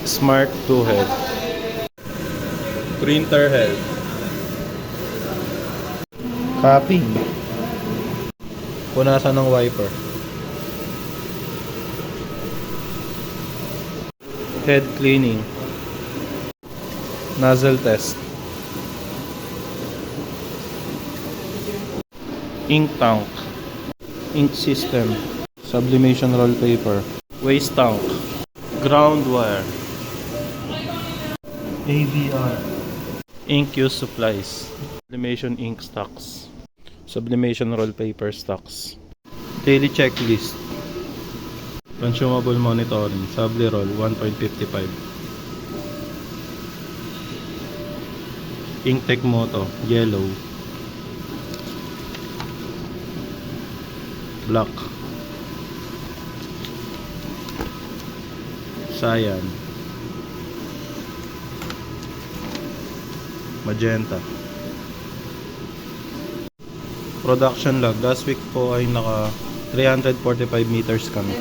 Smart 2 head. Printer head. Capping. Punasan ng wiper. Head cleaning. Nozzle test. Ink tank. Ink system. Sublimation roll paper. Waste tank. Ground wire. AVR. Ink use supplies. Sublimation ink stocks. Sublimation roll paper stocks. Daily checklist. Consumable monitoring. Subli roll 1.55. Inktek Moto yellow. Black. Cyan. Magenta. Production log. Last week po ay naka 345 meters kami.